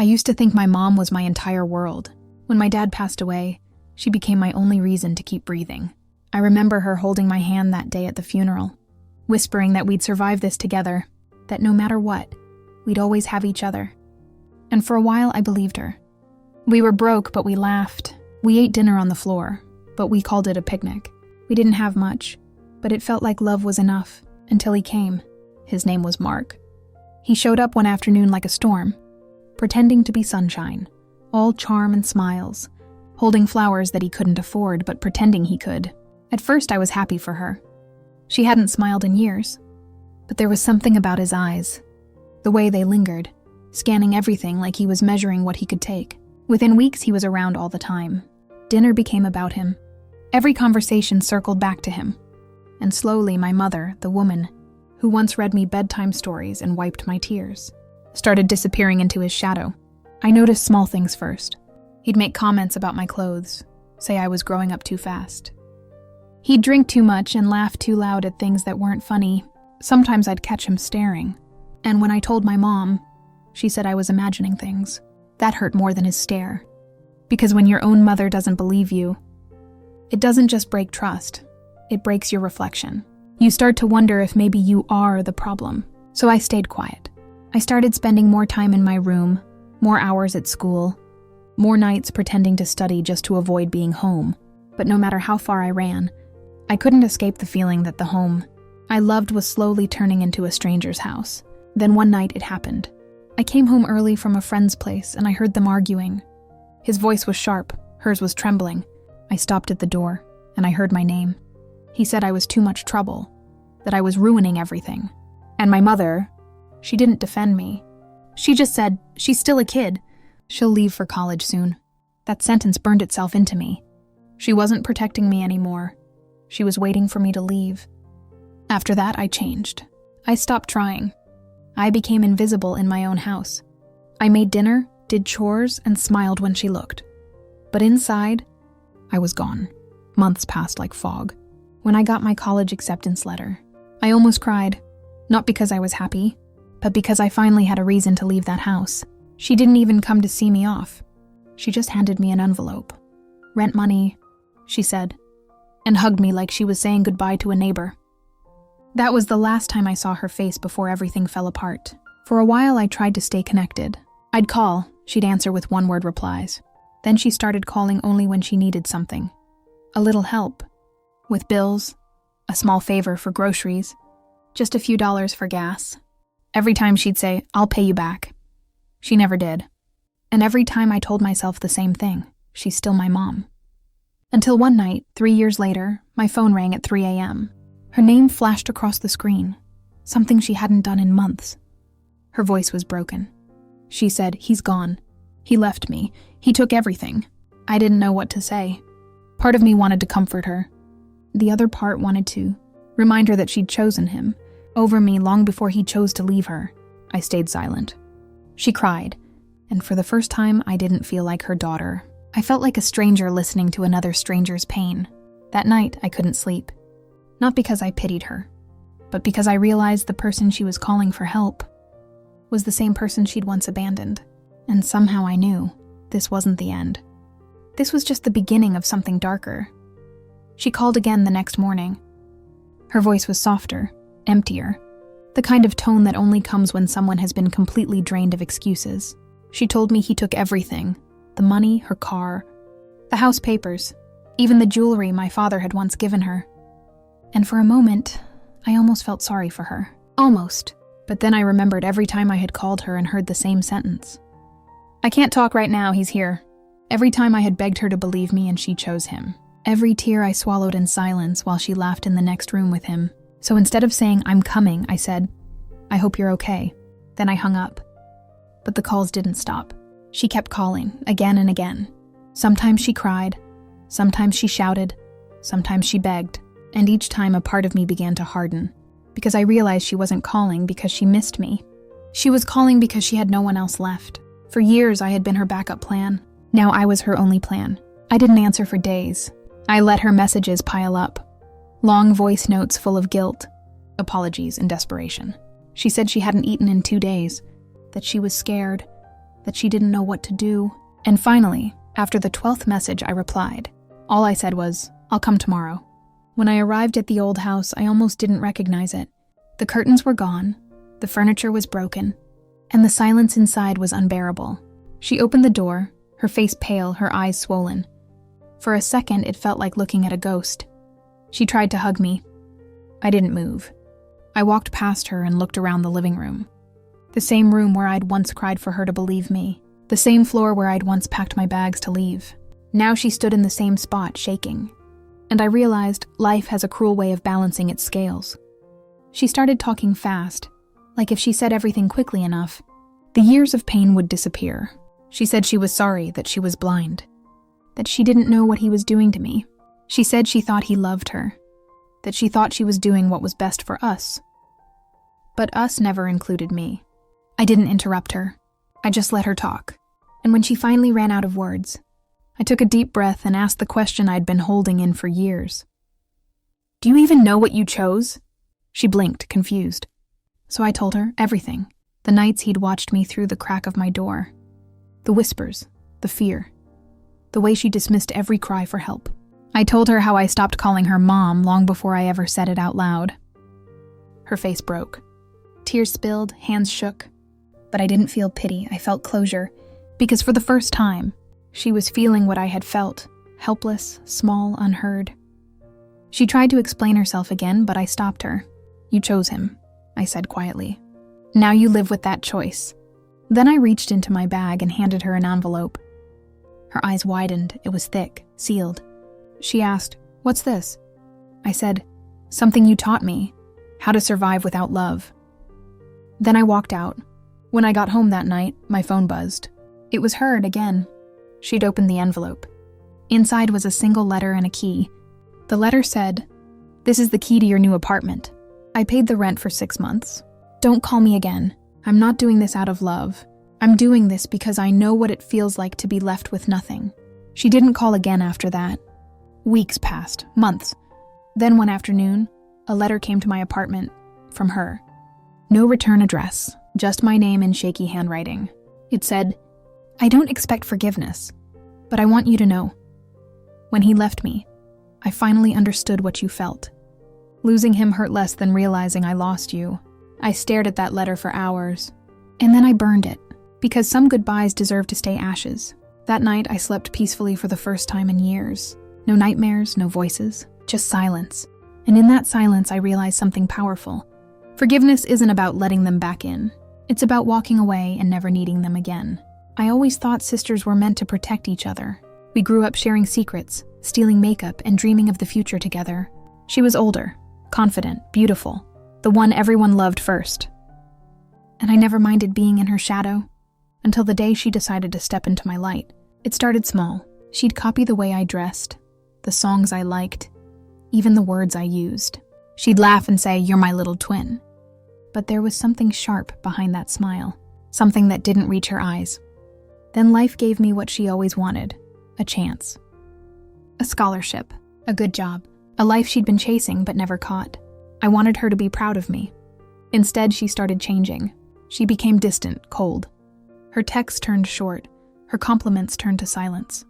I used to think my mom was my entire world. When my dad passed away, she became my only reason to keep breathing. I remember her holding my hand that day at the funeral, whispering that we'd survive this together, that no matter what, we'd always have each other. And for a while, I believed her. We were broke, but we laughed. We ate dinner on the floor, but we called it a picnic. We didn't have much, but it felt like love was enough, until he came. His name was Mark. He showed up one afternoon like a storm, pretending to be sunshine, all charm and smiles, holding flowers that he couldn't afford, but pretending he could. At first, I was happy for her. She hadn't smiled in years, but there was something about his eyes, the way they lingered, scanning everything like he was measuring what he could take. Within weeks, he was around all the time. Dinner became about him. Every conversation circled back to him. And slowly, my mother, the woman who once read me bedtime stories and wiped my tears, started disappearing into his shadow. I noticed small things first. He'd make comments about my clothes, say I was growing up too fast. He'd drink too much and laugh too loud at things that weren't funny. Sometimes I'd catch him staring. And when I told my mom, she said I was imagining things. That hurt more than his stare. Because when your own mother doesn't believe you, it doesn't just break trust, it breaks your reflection. You start to wonder if maybe you are the problem. So I stayed quiet. I started spending more time in my room, more hours at school, more nights pretending to study just to avoid being home. But no matter how far I ran, I couldn't escape the feeling that the home I loved was slowly turning into a stranger's house. Then one night it happened. I came home early from a friend's place and I heard them arguing. His voice was sharp, hers was trembling. I stopped at the door and I heard my name. He said I was too much trouble, that I was ruining everything. And my mother, she didn't defend me. She just said, she's still a kid. She'll leave for college soon. That sentence burned itself into me. She wasn't protecting me anymore. She was waiting for me to leave. After that, I changed. I stopped trying. I became invisible in my own house. I made dinner, did chores, and smiled when she looked. But inside, I was gone. Months passed like fog. When I got my college acceptance letter, I almost cried. Not because I was happy, but because I finally had a reason to leave that house. She didn't even come to see me off. She just handed me an envelope. Rent money, she said, and hugged me like she was saying goodbye to a neighbor. That was the last time I saw her face before everything fell apart. For a while, I tried to stay connected. I'd call, she'd answer with one-word replies. Then she started calling only when she needed something. A little help. With bills, a small favor for groceries, just a few dollars for gas. Every time she'd say, I'll pay you back. She never did. And every time I told myself the same thing, she's still my mom. Until one night, 3 years later, my phone rang at 3 a.m. Her name flashed across the screen, something she hadn't done in months. Her voice was broken. She said, he's gone. He left me. He took everything. I didn't know what to say. Part of me wanted to comfort her. The other part wanted to remind her that she'd chosen him over me long before he chose to leave her. I stayed silent. She cried, and for the first time, I didn't feel like her daughter. I felt like a stranger listening to another stranger's pain. That night, I couldn't sleep. Not because I pitied her, but because I realized the person she was calling for help was the same person she'd once abandoned. And somehow I knew this wasn't the end. This was just the beginning of something darker. She called again the next morning. Her voice was softer, emptier, the kind of tone that only comes when someone has been completely drained of excuses. She told me he took everything, the money, her car, the house papers, even the jewelry my father had once given her. And for a moment, I almost felt sorry for her. Almost. But then I remembered every time I had called her and heard the same sentence. I can't talk right now, he's here. Every time I had begged her to believe me and she chose him. Every tear I swallowed in silence while she laughed in the next room with him. So instead of saying, I'm coming, I said, I hope you're okay. Then I hung up. But the calls didn't stop. She kept calling, again and again. Sometimes she cried, sometimes she shouted, sometimes she begged. And each time a part of me began to harden, because I realized she wasn't calling because she missed me. She was calling because she had no one else left. For years, I had been her backup plan. Now I was her only plan. I didn't answer for days. I let her messages pile up. Long voice notes full of guilt, apologies, and desperation. She said she hadn't eaten in 2 days, that she was scared, that she didn't know what to do. And finally, after the 12th message, I replied. All I said was, "I'll come tomorrow." When I arrived at the old house, I almost didn't recognize it. The curtains were gone, the furniture was broken, and the silence inside was unbearable. She opened the door, her face pale, her eyes swollen. For a second, it felt like looking at a ghost. She tried to hug me. I didn't move. I walked past her and looked around the living room. The same room where I'd once cried for her to believe me. The same floor where I'd once packed my bags to leave. Now she stood in the same spot, shaking. And I realized life has a cruel way of balancing its scales. She started talking fast, like if she said everything quickly enough, the years of pain would disappear. She said she was sorry that she was blind, that she didn't know what he was doing to me. She said she thought he loved her, that she thought she was doing what was best for us. But us never included me. I didn't interrupt her. I just let her talk. And when she finally ran out of words, I took a deep breath and asked the question I'd been holding in for years. "Do you even know what you chose?" She blinked, confused. So I told her everything. The nights he'd watched me through the crack of my door. The whispers, the fear, the way she dismissed every cry for help. I told her how I stopped calling her mom long before I ever said it out loud. Her face broke. Tears spilled, hands shook. But I didn't feel pity, I felt closure, because for the first time, she was feeling what I had felt, helpless, small, unheard. She tried to explain herself again, but I stopped her. "You chose him," I said quietly. "Now you live with that choice." Then I reached into my bag and handed her an envelope. Her eyes widened, it was thick, sealed. She asked, "What's this?" I said, "Something you taught me, how to survive without love." Then I walked out. When I got home that night, my phone buzzed. It was her again. She'd opened the envelope. Inside was a single letter and a key. The letter said, "This is the key to your new apartment. I paid the rent for 6 months. Don't call me again. I'm not doing this out of love. I'm doing this because I know what it feels like to be left with nothing." She didn't call again after that. Weeks passed, months. Then one afternoon, a letter came to my apartment from her. No return address, just my name in shaky handwriting. It said, "I don't expect forgiveness, but I want you to know. When he left me, I finally understood what you felt. Losing him hurt less than realizing I lost you." I stared at that letter for hours, and then I burned it, because some goodbyes deserve to stay ashes. That night, I slept peacefully for the first time in years. No nightmares, no voices, just silence. And in that silence, I realized something powerful. Forgiveness isn't about letting them back in. It's about walking away and never needing them again. I always thought sisters were meant to protect each other. We grew up sharing secrets, stealing makeup, and dreaming of the future together. She was older, confident, beautiful, the one everyone loved first. And I never minded being in her shadow, until the day she decided to step into my light. It started small. She'd copy the way I dressed, the songs I liked, even the words I used. She'd laugh and say, "You're my little twin." But there was something sharp behind that smile, something that didn't reach her eyes. Then life gave me what she always wanted, a chance. A scholarship, a good job, a life she'd been chasing but never caught. I wanted her to be proud of me. Instead, she started changing. She became distant, cold. Her texts turned short, her compliments turned to silence.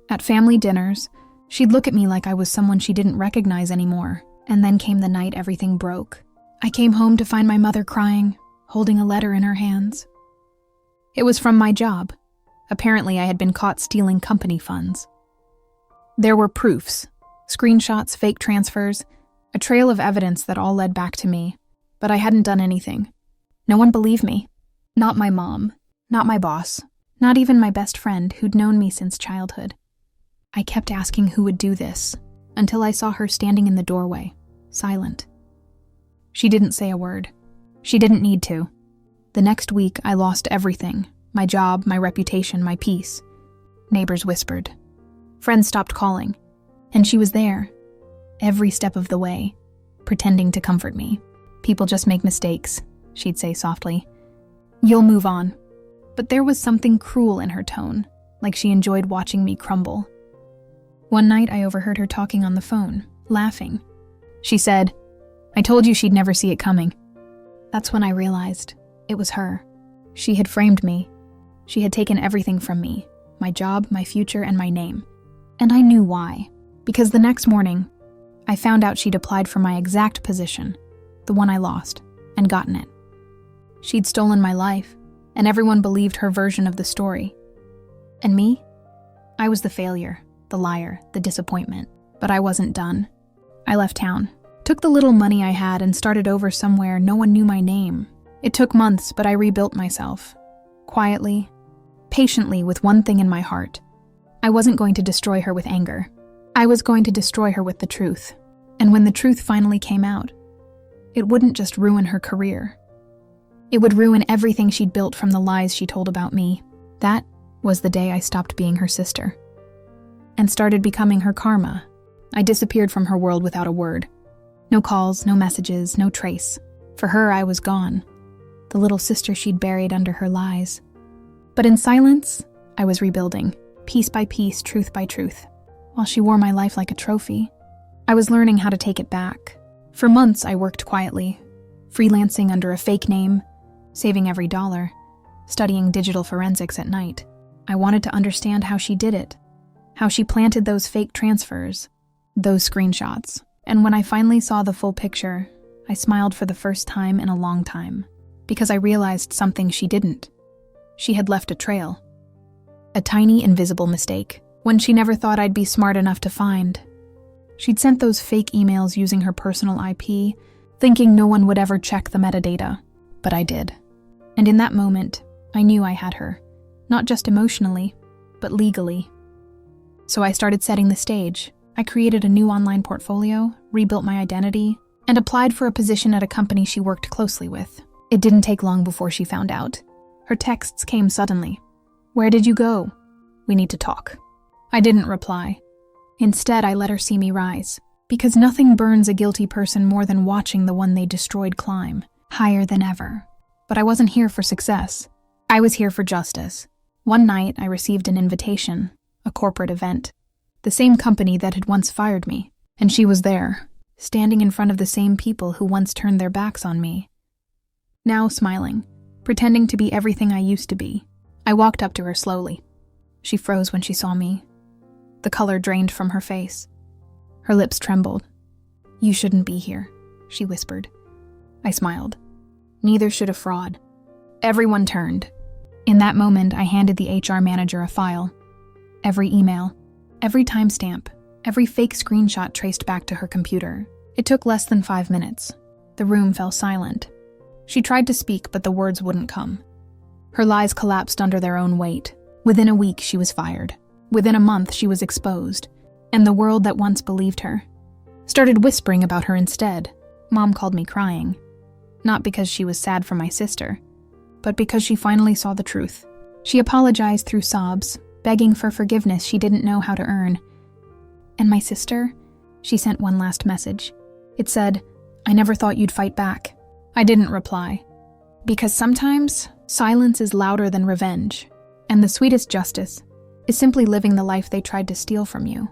At family dinners, she'd look at me like I was someone she didn't recognize anymore. And then came the night everything broke. I came home to find my mother crying, holding a letter in her hands. It was from my job. Apparently, I had been caught stealing company funds. There were proofs, screenshots, fake transfers, a trail of evidence that all led back to me, but I hadn't done anything. No one believed me. Not my mom, not my boss, not even my best friend who'd known me since childhood. I kept asking who would do this, until I saw her standing in the doorway, silent. She didn't say a word. She didn't need to. The next week, I lost everything. My job, my reputation, my peace. Neighbors whispered. Friends stopped calling. And she was there, every step of the way, pretending to comfort me. "People just make mistakes," she'd say softly. "You'll move on." But there was something cruel in her tone, like she enjoyed watching me crumble. One night, I overheard her talking on the phone, laughing. She said, "I told you she'd never see it coming." That's when I realized it was her. She had framed me. She had taken everything from me, my job, my future, and my name. And I knew why. Because the next morning, I found out she'd applied for my exact position, the one I lost, and gotten it. She'd stolen my life, and everyone believed her version of the story. And me? I was the failure, the liar, the disappointment. But I wasn't done. I left town, took the little money I had, and started over somewhere no one knew my name. It took months, but I rebuilt myself. Quietly, patiently, with one thing in my heart. I wasn't going to destroy her with anger. I was going to destroy her with the truth. And when the truth finally came out, it wouldn't just ruin her career. It would ruin everything she'd built from the lies she told about me. That was the day I stopped being her sister and started becoming her karma. I disappeared from her world without a word. No calls, no messages, no trace. For her, I was gone. The little sister she'd buried under her lies. But in silence, I was rebuilding, piece by piece, truth by truth. While she wore my life like a trophy, I was learning how to take it back. For months, I worked quietly, freelancing under a fake name, saving every dollar, studying digital forensics at night. I wanted to understand how she did it, how she planted those fake transfers, those screenshots. And when I finally saw the full picture, I smiled for the first time in a long time, because I realized something she didn't. She had left a trail. A tiny, invisible mistake, one she never thought I'd be smart enough to find. She'd sent those fake emails using her personal IP, thinking no one would ever check the metadata. But I did. And in that moment, I knew I had her. Not just emotionally, but legally. So I started setting the stage. I created a new online portfolio, rebuilt my identity, and applied for a position at a company she worked closely with. It didn't take long before she found out. Her texts came suddenly. "Where did you go? We need to talk." I didn't reply. Instead, I let her see me rise, because nothing burns a guilty person more than watching the one they destroyed climb, higher than ever. But I wasn't here for success. I was here for justice. One night, I received an invitation, a corporate event, the same company that had once fired me, and she was there, standing in front of the same people who once turned their backs on me. Now smiling, pretending to be everything I used to be. I walked up to her slowly. She froze when she saw me. The color drained from her face. Her lips trembled. "You shouldn't be here," she whispered. I smiled. Neither should a fraud. Everyone turned. In that moment, I handed the HR manager a file. Every email, every timestamp, every fake screenshot traced back to her computer. It took less than 5 minutes. The room fell silent. She tried to speak, but the words wouldn't come. Her lies collapsed under their own weight. Within a week, she was fired. Within a month, she was exposed. And the world that once believed her started whispering about her instead. Mom called me crying. Not because she was sad for my sister, but because she finally saw the truth. She apologized through sobs, begging for forgiveness she didn't know how to earn. And my sister? She sent one last message. It said, "I never thought you'd fight back." I didn't reply. Because sometimes, silence is louder than revenge. And the sweetest justice is simply living the life they tried to steal from you.